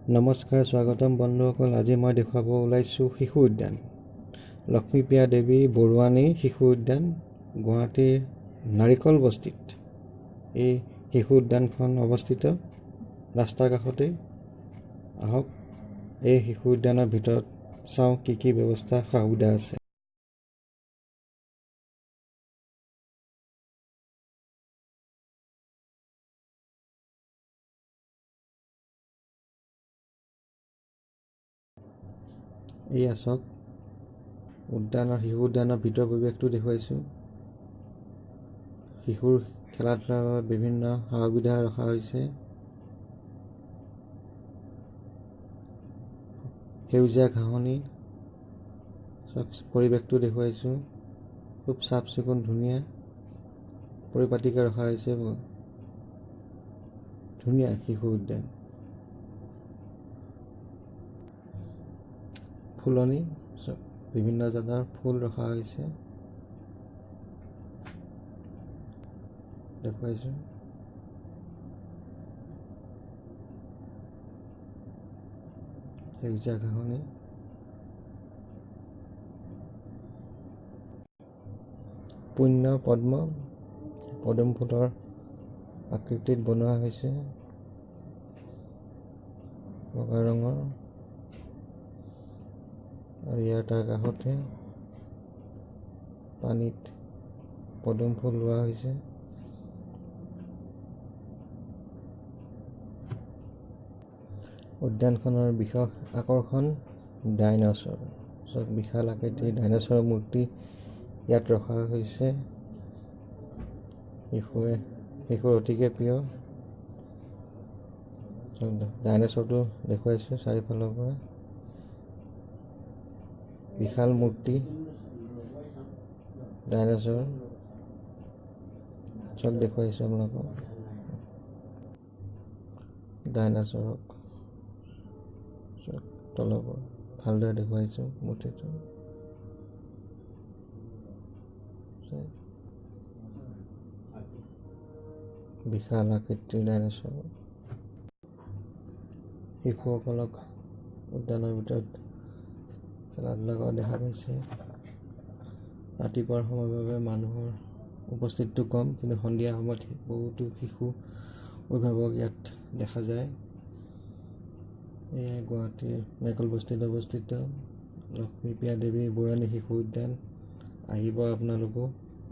নমস্কাৰ, স্বাগতম বন্ধুসকল। আজি মই দেখুৱাব ওলাইছোঁ শিশু উদ্যান লক্ষ্মীপ্ৰিয়া দেৱী বৰুৱানী শিশু উদ্যান গুৱাহাটীৰ নাৰিকলবস্তিত। এই শিশু উদ্যানখন অৱস্থিত ৰাস্তাৰ কাষতেই। আহক এই শিশু উদ্যানৰ ভিতৰত চাওঁ কি কি ব্যৱস্থা সা সুবিধা আছে। এয়া চাওক, শিশু উদ্যানৰ ভিতৰ পৰিৱেশটো দেখুৱাইছোঁ। শিশুৰ খেলা ধূলাৰ বাবে বিভিন্ন সা সুবিধা ৰখা হৈছে। সেউজীয়া ঘাঁহনি, পৰিৱেশটো দেখুৱাইছোঁ। খুব চাফ চিকুণ ধুনীয়া পৰিপাটিকৈ ৰখা হৈছে। ধুনীয়া শিশু উদ্যান। ফুলনি, বিভিন্ন জাতৰ ফুল ৰখা হৈছে দেখুৱাইছোঁ। সেউজীয়া ঘাঁহনি, পদুম ফুলৰ আকৃতিত বনোৱা হৈছে, বগা ৰঙৰ। আৰু ইয়াৰ তাৰ কাষতে পানীত পদুম ফুল ৰোৱা হৈছে। উদ্যানখনৰ বিশেষ আকৰ্ষণ ডাইনছৰ। বিশাল আকৃতিৰ ডাইনছৰৰ মূৰ্তি ইয়াত ৰখা হৈছে। শিশুৰ অতিকে প্ৰিয়। ডাইনছৰটো দেখুৱাইছোঁ চাৰিওফালৰ পৰা। বিশাল মূৰ্তি ডাইনছৰ দেখুৱাইছোঁ আপোনালোকক। ডাইনছৰক তলৰ পৰা ভালদৰে দেখুৱাইছোঁ মূৰ্তিটো। বিশাল আকৃতিৰ ডাইনছৰ। শিশুসকলক উদ্যানৰ ভিতৰত খেলা ধূলা কৰা দেখা পাইছে। ৰাতিপুৱাৰ সময়ৰ বাবে মানুহৰ উপস্থিতিটো কম, কিন্তু সন্ধিয়া সময়ত বহুতো শিশু অভিভাৱক ইয়াত দেখা যায়। এয়াই গুৱাহাটীৰ নাৰিকলবস্তিত অৱস্থিত লক্ষ্মীপ্ৰিয়া দেৱী বৰুৱানী শিশু উদ্যান। আহিব আপোনালোকো,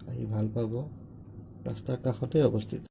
আহি ভাল পাব। ৰাস্তাৰ কাষতে অৱস্থিত।